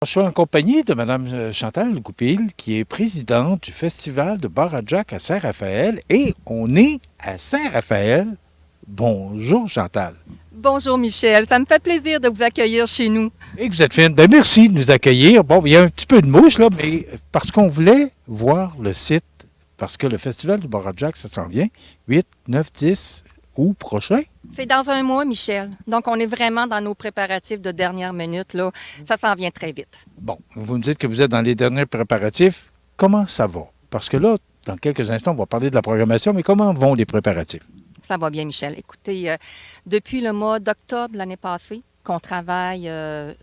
Je suis en compagnie de Mme Chantal Goupil, qui est présidente du Festival de bar à Jack à Saint-Raphaël. Et on est à Saint-Raphaël. Bonjour Chantal. Bonjour Michel, ça me fait plaisir de vous accueillir chez nous. Et que vous êtes fine. Ben, merci de nous accueillir. Bon, il y a un petit peu de mouche, là, mais parce qu'on voulait voir le site, parce que le Festival du bar à Jack, ça s'en vient, 8, 9, 10 août prochain. C'est dans un mois, Michel. Donc, on est vraiment dans nos préparatifs de dernière minute, là. Ça s'en vient très vite. Bon, vous me dites que vous êtes dans les derniers préparatifs. Comment ça va? Parce que là, dans quelques instants, on va parler de la programmation, mais comment vont les préparatifs? Ça va bien, Michel. Écoutez, depuis le mois d'octobre l'année passée, qu'on travaille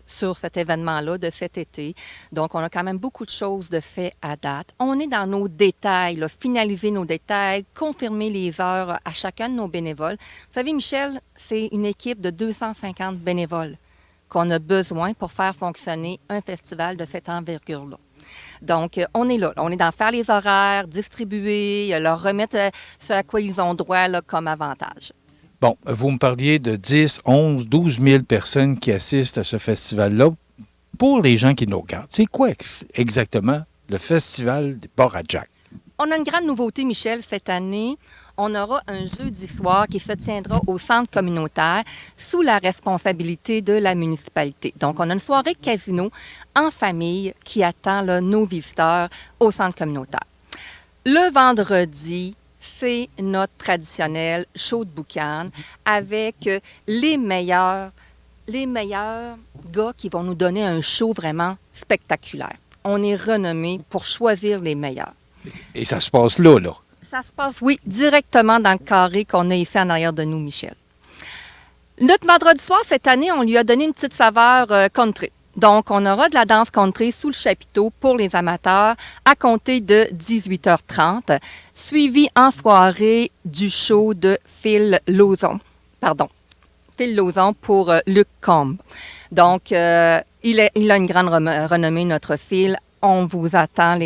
sur cet événement-là de cet été. Donc, on a quand même beaucoup de choses de fait à date. On est dans nos détails, là, finaliser nos détails, confirmer les heures à chacun de nos bénévoles. Vous savez, Michel, c'est une équipe de 250 bénévoles qu'on a besoin pour faire fonctionner un festival de cette envergure-là. Donc, on est là. On est dans faire les horaires, distribuer, leur remettre ce à quoi ils ont droit là, comme avantage. Bon, vous me parliez de 10, 11, 12 000 personnes qui assistent à ce festival-là. Pour les gens qui nous regardent, c'est quoi exactement le Festival des bars à Jack? On a une grande nouveauté, Michel, cette année. On aura un jeudi soir qui se tiendra au centre communautaire sous la responsabilité de la municipalité. Donc, on a une soirée casino en famille qui attend là, nos visiteurs au centre communautaire. Le vendredi, c'est notre traditionnel show de boucan avec les meilleurs gars qui vont nous donner un show vraiment spectaculaire. On est renommé pour choisir les meilleurs. Et ça se passe là, là? Ça se passe, oui, directement dans le carré qu'on a ici en arrière de nous, Michel. Notre vendredi soir, cette année, on lui a donné une petite saveur country. Donc, on aura de la danse country sous le chapiteau pour les amateurs à compter de 18h30, suivi en soirée du show de Phil Lauzon. Pardon, Phil Lauzon pour Luc Combs. Donc, il a une grande renommée, notre Phil. On vous attend,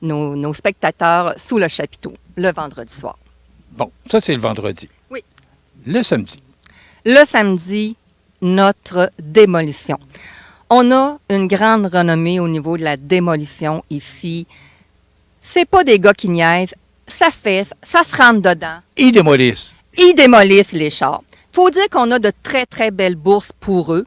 nos spectateurs, sous le chapiteau, le vendredi soir. Bon, ça, c'est le vendredi. Oui. Le samedi. Le samedi, notre démolition. On a une grande renommée au niveau de la démolition ici. C'est pas des gars qui niaisent. Ça fait, ça se rentre dedans. Ils démolissent. Ils démolissent les chars. Faut dire qu'on a de très, très belles bourses pour eux.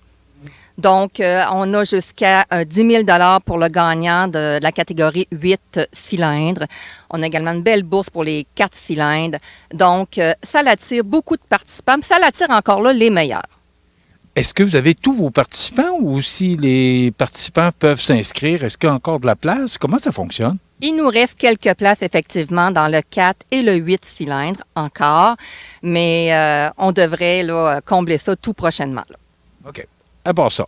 Donc, on a jusqu'à 10 000 $ pour le gagnant de la catégorie 8 cylindres. On a également une belle bourse pour les 4 cylindres. Donc, ça l'attire beaucoup de participants. Mais ça l'attire encore là les meilleurs. Est-ce que vous avez tous vos participants ou si les participants peuvent s'inscrire, est-ce qu'il y a encore de la place? Comment ça fonctionne? Il nous reste quelques places, effectivement, dans le 4 et le 8 cylindres encore, mais on devrait là, combler ça tout prochainement. Là. OK. À part ça,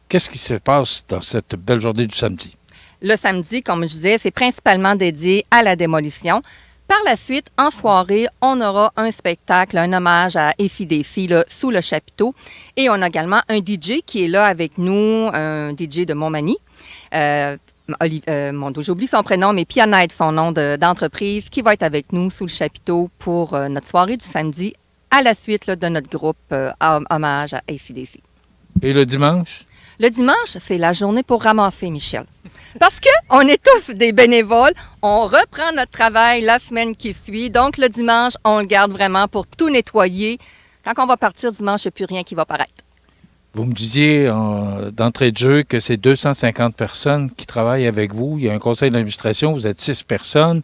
qu'est-ce qui se passe dans cette belle journée du samedi? Le samedi, comme je disais, c'est principalement dédié à la démolition. Par la suite, en soirée, on aura un spectacle, un hommage à AC/DC là, sous le chapiteau. Et on a également un DJ qui est là avec nous, un DJ de Montmagny. J'oublie son prénom, mais Pianette, son nom d'entreprise, qui va être avec nous sous le chapiteau pour notre soirée du samedi, à la suite là, de notre groupe hommage à AC/DC. Et le dimanche? Le dimanche, c'est la journée pour ramasser, Michel. Parce qu'on est tous des bénévoles, on reprend notre travail la semaine qui suit. Donc, le dimanche, on le garde vraiment pour tout nettoyer. Quand on va partir dimanche, il n'y a plus rien qui va paraître. Vous me disiez d'entrée de jeu que c'est 250 personnes qui travaillent avec vous. Il y a un conseil d'administration, vous êtes 6 personnes.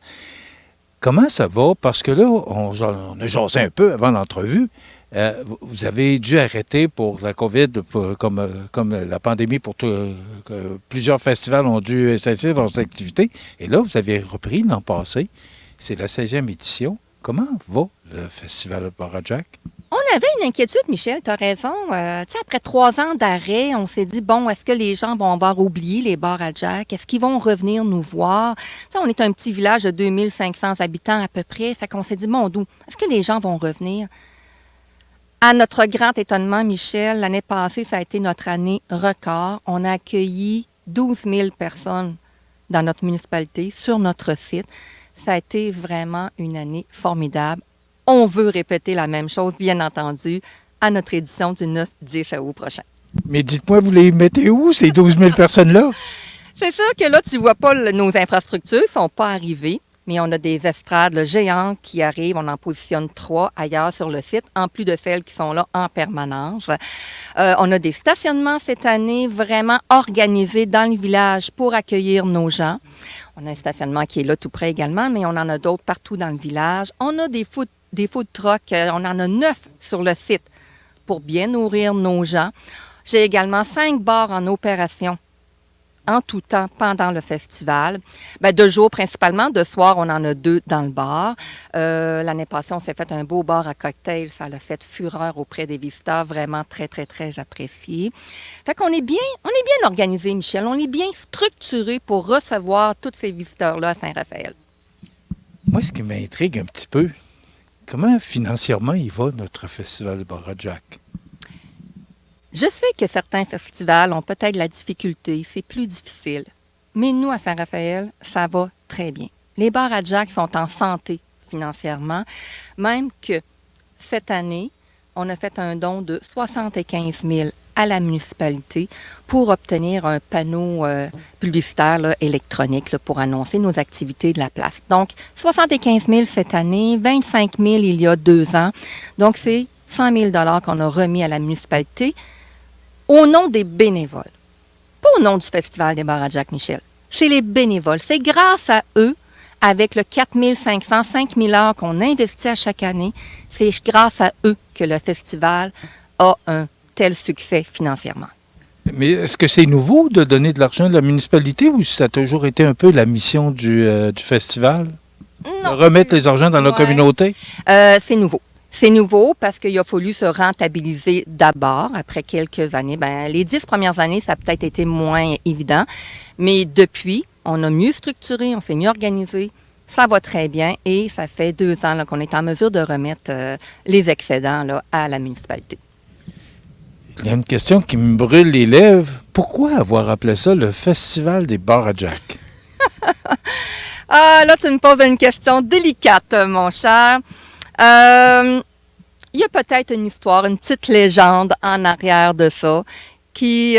Comment ça va? Parce que là, on a jasé un peu avant l'entrevue. Vous avez dû arrêter pour la COVID, comme la pandémie, plusieurs festivals ont dû cesser leurs activités. Et là, vous avez repris l'an passé. C'est la 16e édition. Comment va le Festival Bar à Jack? On avait une inquiétude, Michel, tu as raison. Après 3 ans d'arrêt, on s'est dit, bon, est-ce que les gens vont avoir oublié les bars à Jack? Est-ce qu'ils vont revenir nous voir? On est un petit village de 2500 habitants à peu près. Fait qu'on s'est dit, mon doux, est-ce que les gens vont revenir? À notre grand étonnement, Michel, l'année passée, ça a été notre année record. On a accueilli 12 000 personnes dans notre municipalité, sur notre site. Ça a été vraiment une année formidable. On veut répéter la même chose, bien entendu, à notre édition du 9-10 août prochain. Mais dites-moi, vous les mettez où, ces 12 000 personnes-là? C'est sûr que là, tu vois pas nos infrastructures, ne sont pas arrivées, mais on a des estrades là, géantes qui arrivent. On en positionne 3 ailleurs sur le site, en plus de celles qui sont là en permanence. On a des stationnements cette année vraiment organisés dans le village pour accueillir nos gens. On a un stationnement qui est là tout près également, mais on en a d'autres partout dans le village. On a des food trucks, on en a 9 sur le site pour bien nourrir nos gens. J'ai également 5 bars en opération en tout temps pendant le festival. Bien, de jour principalement, de soir, on en a 2 dans le bar. L'année passée, on s'est fait un beau bar à cocktail. Ça a fait fureur auprès des visiteurs, vraiment très, très, très apprécié. Fait qu'on est bien organisé, Michel. On est bien structuré pour recevoir tous ces visiteurs-là à Saint-Raphaël. Moi, ce qui m'intrigue un petit peu, comment financièrement il va, notre festival de Bar-à-Jack? Je sais que certains festivals ont peut-être de la difficulté, c'est plus difficile. Mais nous, à Saint-Raphaël, ça va très bien. Les bars à Jack sont en santé financièrement, même que cette année, on a fait un don de 75 000 à la municipalité pour obtenir un panneau publicitaire là, électronique là, pour annoncer nos activités de la place. Donc, 75 000 cette année, 25 000 il y a 2 ans. Donc, c'est 100 000 $ qu'on a remis à la municipalité au nom des bénévoles. Pas au nom du Festival des bars à Jack, Michel. C'est les bénévoles. C'est grâce à eux, avec le 4 500, 5 000 heures qu'on investit à chaque année, c'est grâce à eux que le festival a un tel succès financièrement. Mais est-ce que c'est nouveau de donner de l'argent à la municipalité ou ça a toujours été un peu la mission du festival? Non. De remettre les argent dans la communauté? C'est nouveau. C'est nouveau parce qu'il a fallu se rentabiliser d'abord. Après quelques années, les 10 premières années, ça a peut-être été moins évident. Mais depuis, on a mieux structuré, on s'est mieux organisé. Ça va très bien et ça fait 2 ans là, qu'on est en mesure de remettre les excédents là, à la municipalité. Il y a une question qui me brûle les lèvres. Pourquoi avoir appelé ça le Festival des bars à Jack? Ah, là, tu me poses une question délicate, mon cher. Il y a peut-être une histoire, une petite légende en arrière de ça qui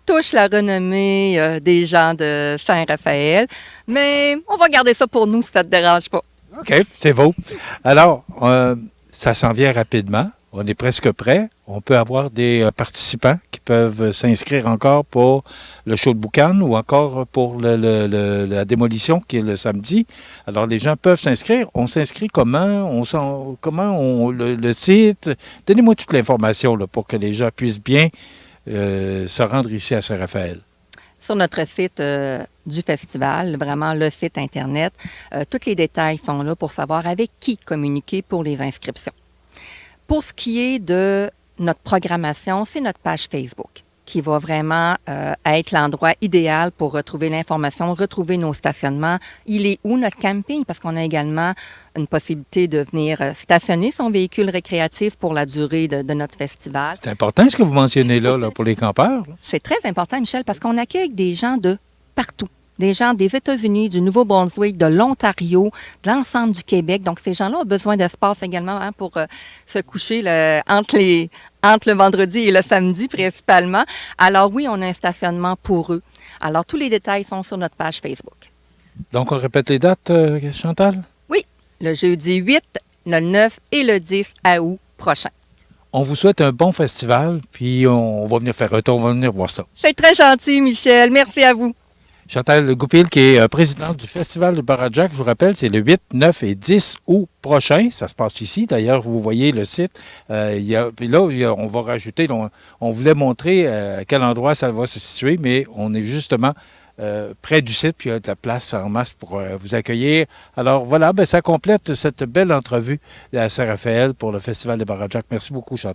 touche la renommée des gens de Saint-Raphaël. Mais on va garder ça pour nous si ça ne te dérange pas. OK, c'est beau. Alors, ça s'en vient rapidement. On est presque prêt. On peut avoir des participants qui peuvent s'inscrire encore pour le show de Boucan ou encore pour la démolition qui est le samedi. Alors, les gens peuvent s'inscrire. On s'inscrit comment? Le site? Donnez-moi toute l'information là, pour que les gens puissent bien se rendre ici à Saint-Raphaël. Sur notre site du festival, vraiment le site Internet, tous les détails sont là pour savoir avec qui communiquer pour les inscriptions. Pour ce qui est de notre programmation, c'est notre page Facebook qui va vraiment être l'endroit idéal pour retrouver l'information, retrouver nos stationnements. Il est où notre camping? Parce qu'on a également une possibilité de venir stationner son véhicule récréatif pour la durée de notre festival. C'est important ce que vous mentionnez là pour les campeurs. Là. C'est très important, Michel, parce qu'on accueille des gens de partout. Des gens des États-Unis, du Nouveau-Brunswick, de l'Ontario, de l'ensemble du Québec. Donc, ces gens-là ont besoin d'espace également pour se coucher entre le vendredi et le samedi principalement. Alors oui, on a un stationnement pour eux. Alors, tous les détails sont sur notre page Facebook. Donc, on répète les dates, Chantal? Oui, le jeudi 8, le 9 et le 10 août prochain. On vous souhaite un bon festival, puis on va venir faire un tour, on va venir voir ça. C'est très gentil, Michel. Merci à vous. Chantal Goupil, qui est présidente du Festival de Bar-à-Jack, je vous rappelle, c'est le 8, 9 et 10 août prochain. Ça se passe ici. D'ailleurs, vous voyez le site. Puis là, on va rajouter, on voulait montrer à quel endroit ça va se situer, mais on est justement près du site, puis il y a de la place en masse pour vous accueillir. Alors voilà, ça complète cette belle entrevue à Saint-Raphaël pour le Festival de Bar-à-Jack. Merci beaucoup, Chantal.